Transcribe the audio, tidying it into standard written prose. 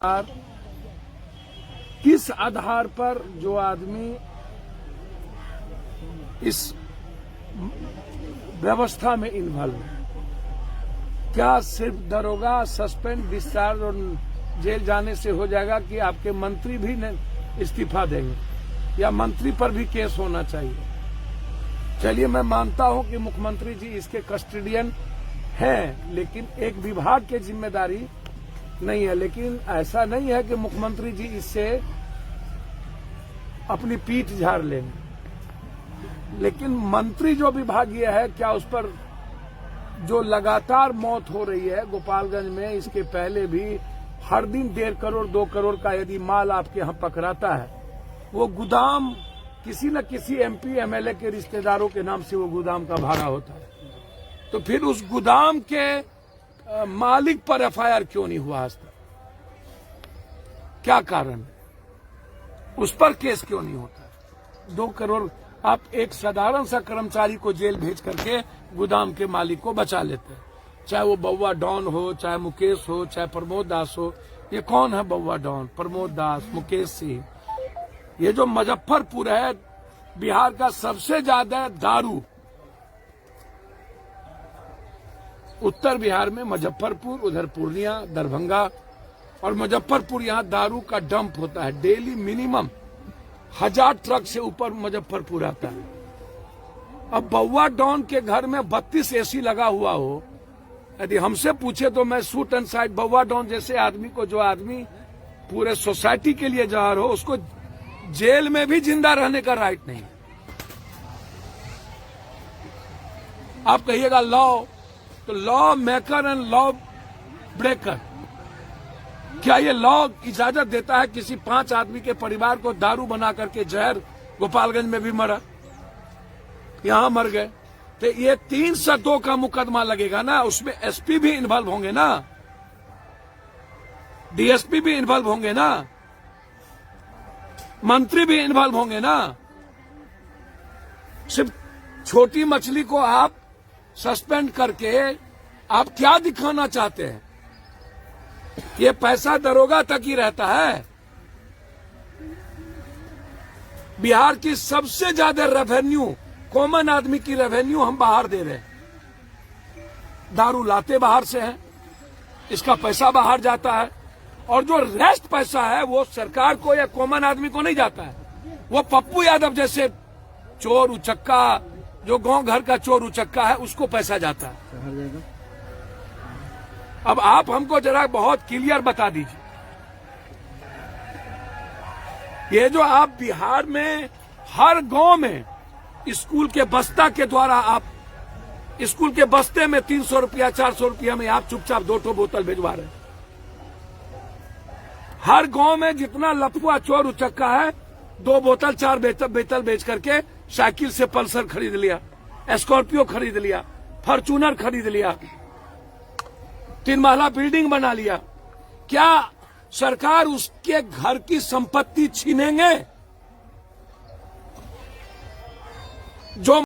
और किस आधार पर जो आदमी इस व्यवस्था में इन्वॉल्व है, क्या सिर्फ दरोगा सस्पेंड डिस्चार्ज और जेल जाने से हो जाएगा कि आपके मंत्री भी इस्तीफा देंगे या मंत्री पर भी केस होना चाहिए? चलिए, मैं मानता हूं कि मुख्यमंत्री जी इसके कस्टोडियन हैं, लेकिन एक विभाग की जिम्मेदारी नहीं है। लेकिन ऐसा नहीं है कि मुख्यमंत्री जी इससे अपनी पीठ झाड़ लेंगे। लेकिन मंत्री जो विभागीय है, क्या उस पर जो लगातार मौत हो रही है गोपालगंज में, इसके पहले भी हर दिन 1.5 करोड़ 2 करोड़ का यदि माल आपके यहाँ पकड़ाता है, वो गोदाम किसी न किसी एमपी एमएलए के रिश्तेदारों के नाम से वो गोदाम का भाड़ा होता है, तो फिर उस गोदाम के मालिक पर एफआईआर क्यों नहीं हुआ आज तक? क्या कारण है? उस पर केस क्यों नहीं होता? 2 करोड़ आप एक साधारण सा कर्मचारी को जेल भेज करके गोदाम के मालिक को बचा लेते हैं, चाहे वो बउआ डॉन हो, चाहे मुकेश हो, चाहे प्रमोद दास हो। ये कौन है बउआ डॉन? प्रमोद दास, मुकेश सिंह। ये जो मुजफ्फरपुर है, बिहार का सबसे ज्यादा दारू उत्तर बिहार में मुजफ्फरपुर, उधर पूर्णिया, दरभंगा और मुजफ्फरपुर, यहाँ दारू का डंप होता है। डेली मिनिमम 1000 ट्रक से ऊपर मुजफ्फरपुर आता है। अब बउआ डॉन के घर में 32 एसी लगा हुआ हो, यदि हमसे पूछे तो मैं शूट एंड साइड बउआ डॉन जैसे आदमी को, जो आदमी पूरे सोसाइटी के लिए जहर हो, उसको जेल में भी जिंदा रहने का राइट नहीं। आप कहिएगा लॉ, तो law maker and law breaker, क्या ये लॉ इजाजत देता है किसी 5 आदमी के परिवार को दारू बना करके जहर? गोपालगंज में भी मरा, यहां मर गए, तो ये 302 का मुकदमा लगेगा ना, उसमें एसपी भी इन्वॉल्व होंगे ना, डीएसपी भी इन्वॉल्व होंगे ना, मंत्री भी इन्वॉल्व होंगे ना। सिर्फ छोटी मछली को आप सस्पेंड करके आप क्या दिखाना चाहते हैं? ये पैसा दरोगा तक ही रहता है। बिहार की सबसे ज्यादा रेवेन्यू, कॉमन आदमी की रेवेन्यू हम बाहर दे रहे हैं। दारू लाते बाहर से हैं, इसका पैसा बाहर जाता है, और जो रेस्ट पैसा है वो सरकार को या कॉमन आदमी को नहीं जाता है। वो पप्पू यादव जैसे चोर उचक्का, जो गांव घर का चोर उचक्का है, उसको पैसा जाता है। अब आप हमको जरा बहुत क्लियर बता दीजिए, ये जो आप बिहार में हर गांव में स्कूल के बस्ता के द्वारा, आप स्कूल के बस्ते में 300 रुपया 400 रुपया में आप चुपचाप 2 बोतल भिजवा रहे हैं। हर गांव में जितना लफुआ चोर उचक्का है, 2 बोतल 4 बोतल बेच करके साइकिल से पल्सर खरीद लिया, स्कॉर्पियो खरीद लिया, फॉर्चूनर खरीद लिया, 3 महला बिल्डिंग बना लिया। क्या सरकार उसके घर की संपत्ति छीनेंगे? जो